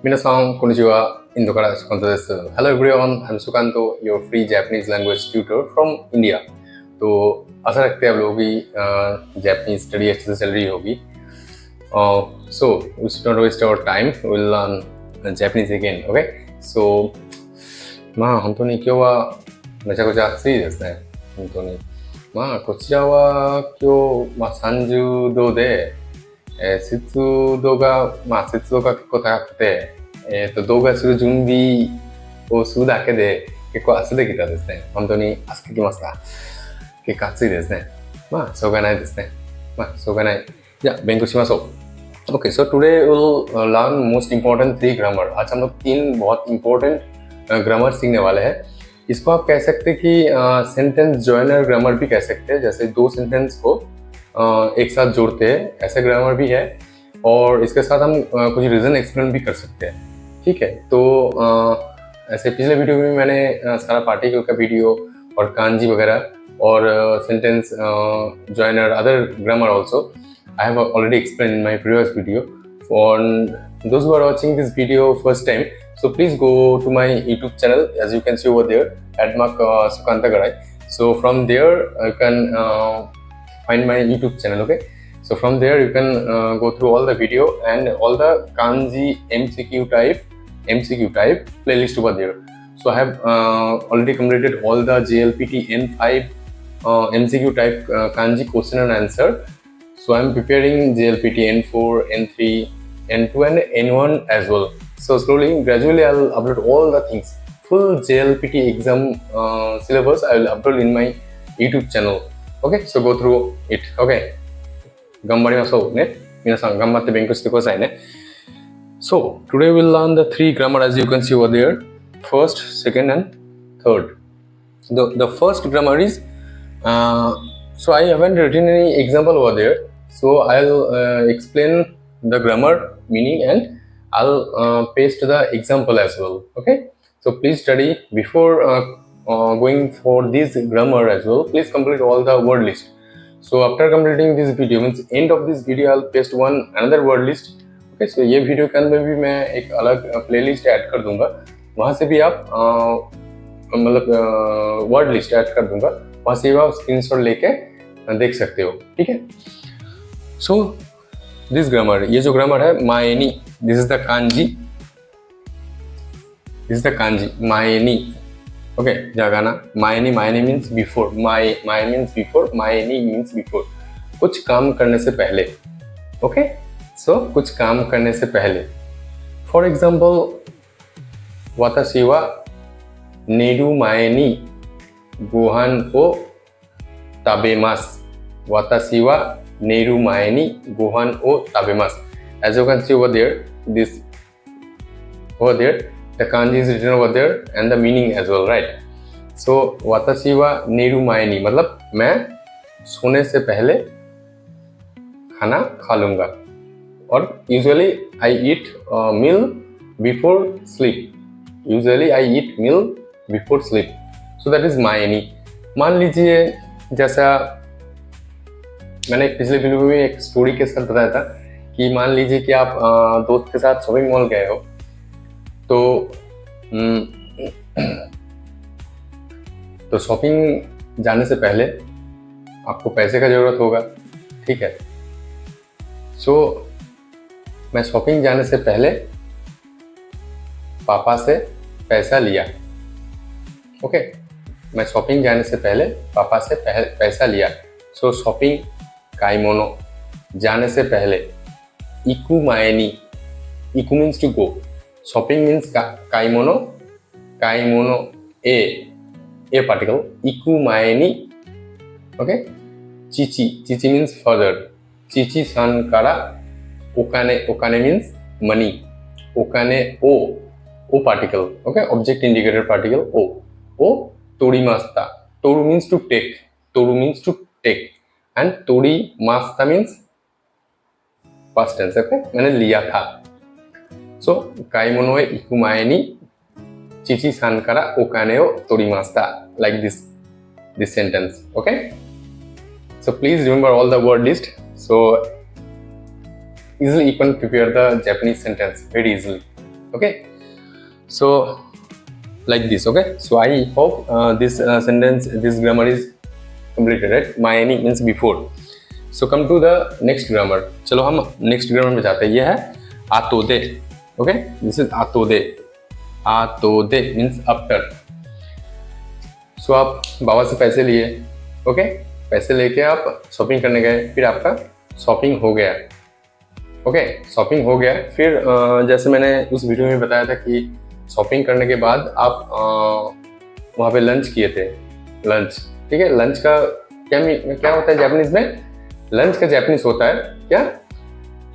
Minasan, konnichiwa, IndoからSukanto desu. Hello everyone, I'm Sukanto, your free Japanese language tutor from India. तो आशा रखते हैं आप लोगों की जापानीज स्टडी अच्छे से चल रही होगी. So we should not waste our time. We'll learn Japanese again. Okay? So まあ本当に今日はめちゃくちゃ暑いですね。本当に。まあこちらは今日、30度で、湿度が結構高くて、動画する準備をするだけで結構汗できたですね。本当に汗かきました。結構暑いですね。まあしょうがないですね。しょうがない。じゃあ勉強しましょう。Okay, so today we'll learn most important 3 grammar. आज हम लोग 3 बहुत important ग्रामर सीखने वाले हैं. इसको आप कह सकते हैं कि सेंटेंस जॉइनर ग्रामर भी कह सकते हैं. जैसे 2 सेंटेंस को एक साथ जोड़ते हैं, ऐसा ग्रामर भी है. और इसके साथ हम कुछ रीजन एक्सप्लेन भी कर सकते हैं. ठीक है, तो ऐसे पिछले वीडियो में मैंने सारा पार्टिकल का वीडियो और कांजी वगैरह और sentence joiner other grammar also I have already explained in my previous video. For those who are watching this video first time, so please go to my YouTube channel, as you can see over there, @Sukantagarai. So from there you can find my YouTube channel. Okay, so from there you can go through all the video and all the kanji MCQ type playlist over there. So I have already completed all the JLPT N5 MCQ type kanji question and answer. So I am preparing JLPT N4, N3, N2 and N1 as well. So slowly, gradually I will upload all the things. Full JLPT exam syllabus I will upload in my YouTube channel. Okay, so go through it. Okay, 頑張りましょうね。皆さん頑張って勉強してくださいね。So today we'll learn the 3 grammar as you can see over there. First, second and third. The first grammar is so I haven't written any example over there. So I'll explain the grammar meaning and I'll paste the example as well. Okay. So please study before going for this grammar as well. Please complete all the word list. So after completing this video, means end of this video, I'll paste another word list. Okay. So ये video के अंदर भी मैं एक अलग playlist add कर दूंगा. वहाँ से भी आप मतलब वर्ड लिस्ट ऐड कर दूंगा. वहाँ से आप स्क्रीनशॉट लेके देख सकते हो. ठीक है. सो दिस ग्रामर, ये जो ग्रामर है मायनी, दिस इज द कांजी मायनी. ओके, जागाना मायनी मीन्स बिफोर, माय मीन्स बिफोर, मायनी मीन्स बिफोर, कुछ काम करने से पहले. ओके, सो कुछ काम करने से पहले. फॉर एग्जाम्पल, वाताशी वा नेरु Mayani Gohan O tabemas. Watashi wa neru mae ni gohan o tabemas. As you can see over there, the kanji is written over there and the meaning as well, right? So watashi wa neru mae ni मतलब मैं सोने से पहले खाना खा लूंगा. और usually I eat meal before sleep. So that is mae ni. मान लीजिए जैसा मैंने पिछले वीडियो में एक स्टोरी के साथ बताया था कि मान लीजिए कि आप दोस्त के साथ शॉपिंग मॉल गए हो, तो शॉपिंग जाने से पहले आपको पैसे का ज़रूरत होगा. ठीक है. सो मैं शॉपिंग जाने से पहले पापा से पैसा लिया. ओके, मैं शॉपिंग जाने से पहले पापा से पैसा लिया. सो शॉपिंग काइमोनो, जाने से पहले इकु मायनी, इकु means to go, shopping means काइमोनो ए पार्टिकल, इकु मायनी. ओके, चिची मीन्स फर्दर, चिची सान कारा ओकाने मीन्स मनी, ओकाने ओ particle. Okay, object indicator particle ओ Torimasta. Toru means to take. And torimasta means past tense. Okay, मैंने लिया था. So kaimono e ikumae ni chichi-san kara okane o torimasta. Like this sentence. Okay. So please remember all the word list. So easily you can prepare the Japanese sentence very easily. Okay, so like this. Okay, so I hope this sentence, this grammar is completed, right? My any means before. So come to the next grammar. चलो हम next grammar में जाते हैं. ये है आतोदे. Okay, this is आतोदे. आतोदे means after. So आप बाबा से पैसे लिए. Okay, पैसे लेके आप शॉपिंग करने गए, फिर आपका शॉपिंग हो गया. ओके, शॉपिंग हो गया. फिर जैसे मैंने उस वीडियो में बताया था कि शॉपिंग करने के बाद आप वहाँ पे लंच किए थे. लंच, ठीक है. लंच का क्या होता है जापानीज में? लंच का जापानीज होता है क्या?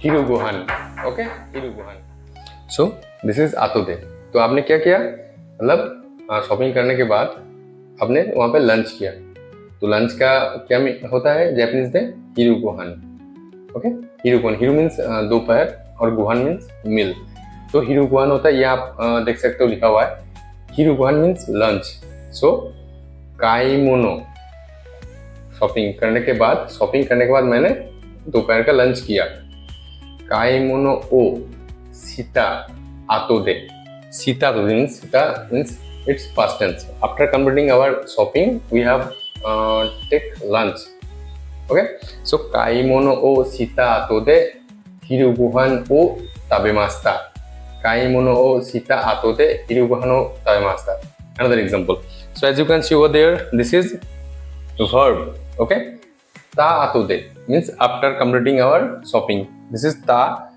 हिरुगोहान. ओके, हिरुगोहान. सो दिस इज आतोदे. तो आपने क्या किया, मतलब शॉपिंग करने के बाद आपने वहाँ पे लंच किया. तो लंच का क्या होता है जापानीज में? हिरुगोहान. ओके, हिरुगोहान. हिरु मीन्स दोपहर और गोहान मीन्स मिल. तो हिरुगोहान होता है, ये आप देख सकते हो लिखा हुआ है. हिरुगोहान मीन्स लंच. सो काइमोनो, शॉपिंग करने के बाद मैंने दोपहर का लंच किया. काइमोनो ओ सीता आतोदे. सीता means it's past tense. After completing our shopping we have take lunch. Okay, so kaimono o shita ato de hiru gohan o tabemashita. Kaimono o shita ato de hiru gohan o tabemashita. Another example. So as you can see over there, this is verb. Okay, ta ato de means after completing our shopping. This is ta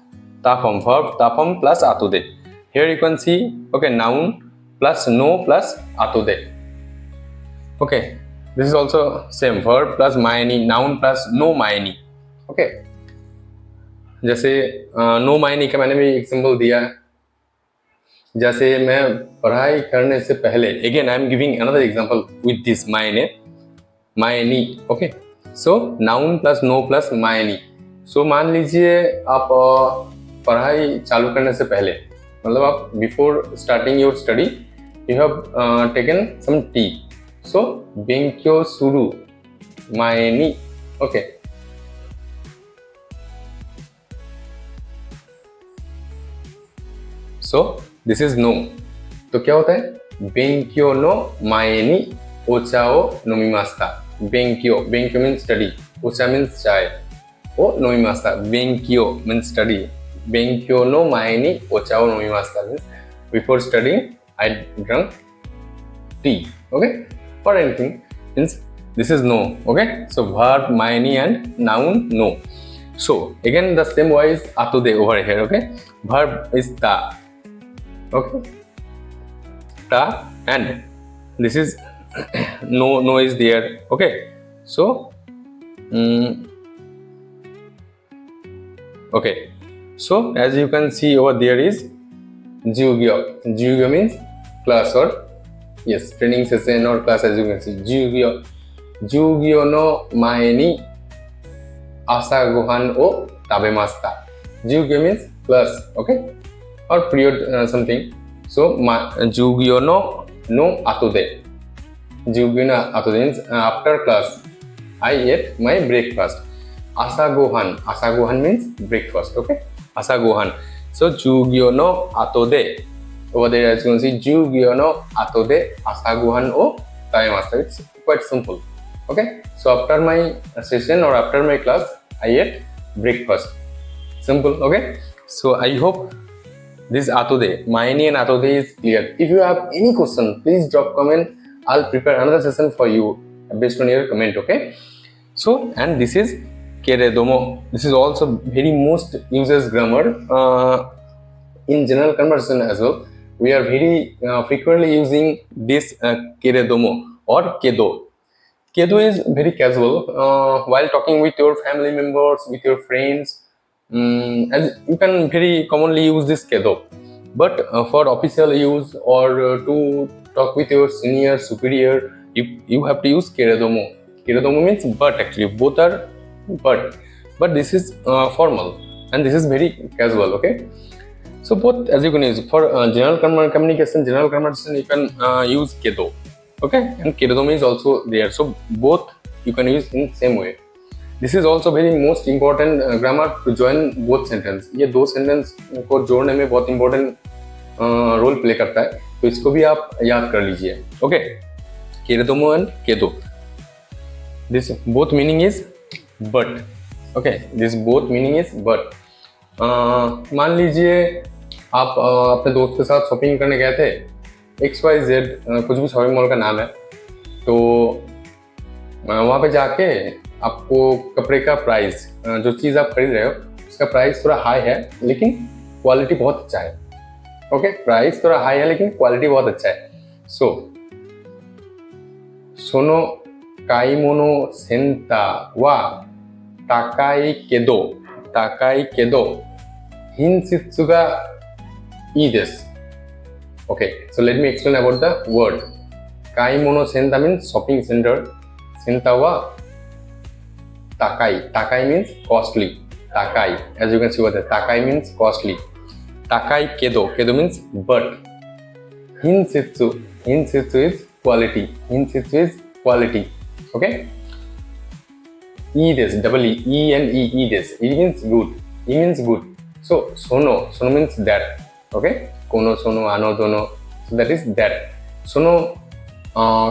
form, verb ta form plus ato de. Here you can see, okay, noun plus no plus ato de. Okay, this is also same, verb plus Mayani, noun plus no Mayani. Okay, जैसे no Mayani का मैंने भी example दिया. जैसे मैं पढ़ाई करने से पहले, again I am giving another example with this मायनी. ओके, सो नाउन प्लस नो प्लस मायनी. सो मान लीजिए आप पढ़ाई चालू करने से पहले, मतलब आप before starting your study you have taken some tea. So, benkyou suru mae ni. Okay. So, this is no. तो क्या होता है? benkyou no mae ni ocha o nomimashita. benkyou means study. ocha means chai. O nomimashita. benkyou means study. benkyou no mae ni ocha o nomimashita means before studying I drank tea. Okay? Or anything, means this is no. Okay, so verb maini and noun no. So again the same way is atode over here. Okay, verb is ta. Okay, ta, and this is no is there. Okay, so okay, so as you can see over there is jugyo. Jugyo means class or yes, training session or class, as you can see. Jugyo no mae ni asa gohan o tabemashita. Jugyo means class, okay, or period something. So jugyo no atode. Jugyo no atode means after class I ate my breakfast. Asa gohan means breakfast. Okay, asa gohan. So jugyo no atode. Over there, as you can see, jugyo no atode asagohan o tabemashita. It's quite simple. Okay, so after my session or after my class, I ate breakfast. Simple. Okay, so I hope this atode, maini and atode is clear. If you have any question, please drop comment. I'll prepare another session for you based on your comment. Okay, so and this is keredomo. This is also very most uses grammar in general conversation as well. We are very frequently using this keredomo or kedo. Kedo is very casual while talking with your family members, with your friends. As you can very commonly use this kedo, but for official use or to talk with your senior superior, you have to use keredomo. Keredomo means but. Actually both are but this is formal and this is very casual. Okay, so both as you can use for general communication, general conversation, you can use kedo. Okay, and keredomo is also there. So both you can use in same way. This is also very most important grammar to join both sentence. ये दो sentence को जोड़ने में बहुत important role play करता है, तो इसको भी आप याद कर लीजिए। ओके, केरेदोमो एंड केदो, this both meaning is but. Okay, this both meaning is but. मान लीजिए आप अपने दोस्त के साथ शॉपिंग करने गए थे, XYZ कुछ भी शॉपिंग मॉल का नाम है, तो वहाँ पे जाके आपको कपड़े का प्राइस, जो चीज़ आप खरीद रहे हो उसका प्राइस थोड़ा हाई है लेकिन क्वालिटी बहुत अच्छा है। ओके, प्राइस थोड़ा हाई है लेकिन क्वालिटी बहुत अच्छा है। सोनो काइमोनो सेंता वा ताकाई केदो हिनशित्सु ga ii desu. Okay, so let me explain about the word. Kaimono senta means shopping center. Senta wa takai. Takai means costly. Takai, as you can see over there, takai means costly. Takai kedo. Kedo means but. Hinsitsu is quality. Hinsitsu is quality. Okay. Ii desu, double E and ii desu. E means good. E means good. So sono means that. Okay, kono sono ano dono, so that is that. Sono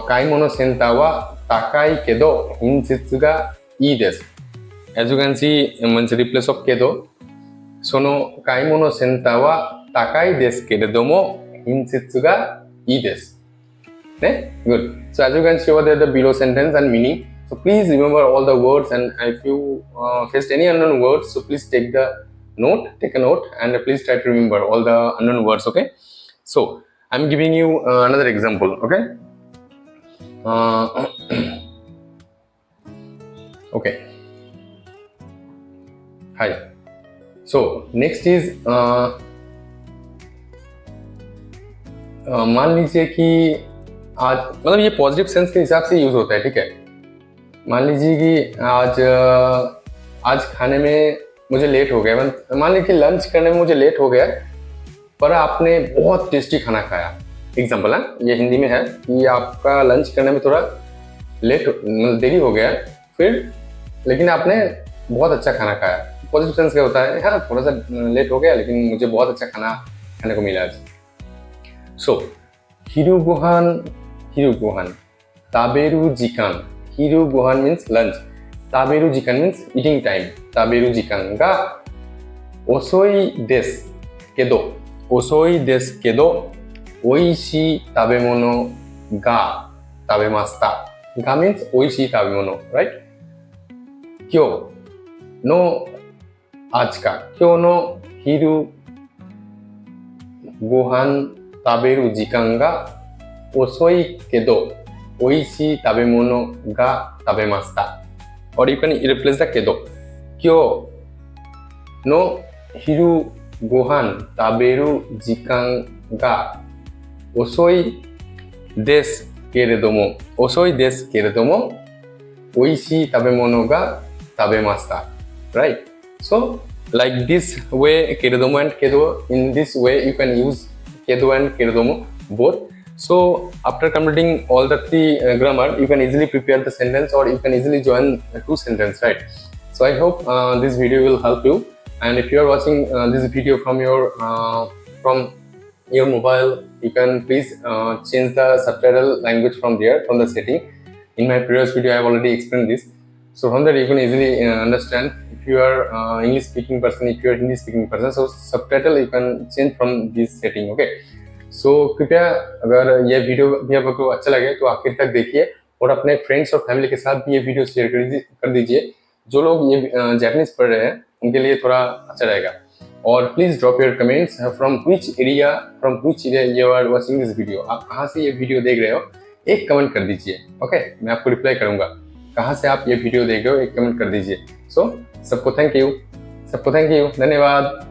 kaimono senta wa takai kedo hinshitsu ga ii desu. As you can see, means replace of kedo. Sono kaimono senta wa takai desu keredomo hinshitsu ga ii desu. Good. So as you can see over there, the below sentence and meaning. So please remember all the words, and if you faced any unknown words, so please take a note and please try to remember all the unknown words. Okay, so I'm giving you another example. Okay, okay, hi. So next is मान लीजिए कि आज, मतलब ये positive sense के हिसाब से use होता है, ठीक है। मान लीजिए कि आज खाने में मुझे लेट हो गया, मान लीजिए कि लंच करने में मुझे लेट हो गया, पर आपने बहुत टेस्टी खाना खाया। एग्जाम्पल है, ये हिंदी में है कि आपका लंच करने में थोड़ा देरी हो गया, फिर लेकिन आपने बहुत अच्छा खाना खाया। पॉजिटिव सेंस क्या होता है, हाँ थोड़ा सा लेट हो गया लेकिन मुझे बहुत अच्छा खाना खाने को मिला आज। सो हिरु गोहान ताबेरु जिकान। हिरु गोहान मीन्स लंच, ताबेरु जिकान मीन्स eating time. ताबेरु जिकान ga osoi desu kedo oishii tabemono ga tabemashita. Ga means oishii tabemono, right? Kyou no asuka, kyou no hiru gohan taberu jikan ga osoi kedo oishii tabemono ga tabemashita. Or you can replace the kedo. Kyou no hiru gohan taberu jikan ga osoi desu keredomo oishii tabemono ga tabemashita. Right? So like this way, keredomo and kedo, in this way you can use kedo and keredomo both. So after completing all the three grammar, you can easily prepare the sentence, or you can easily join two sentences, right? So I hope this video will help you. And if you are watching this video from your mobile, you can please change the subtitle language from there, from the setting. In my previous video I have already explained this, so from that you can easily understand. If you are English speaking person, if you are Hindi speaking person, so subtitle you can change from this setting. Okay, सो कृपया अगर ये video भी आपको अच्छा लगे तो आखिर तक देखिए, और अपने फ्रेंड्स और फैमिली के साथ भी ये वीडियो शेयर कर दीजिए। जो लोग ये जापानीज पढ़ रहे हैं उनके लिए थोड़ा अच्छा रहेगा। और please drop your comments from which area you are watching this video. आप कहाँ से ये वीडियो देख रहे हो, एक कमेंट कर दीजिए। ओके, मैं आपको रिप्लाई करूंगा कहाँ से आप ये वीडियो देख रहे हो, एक कमेंट कर दीजिए। सो सबको थैंक यू, धन्यवाद।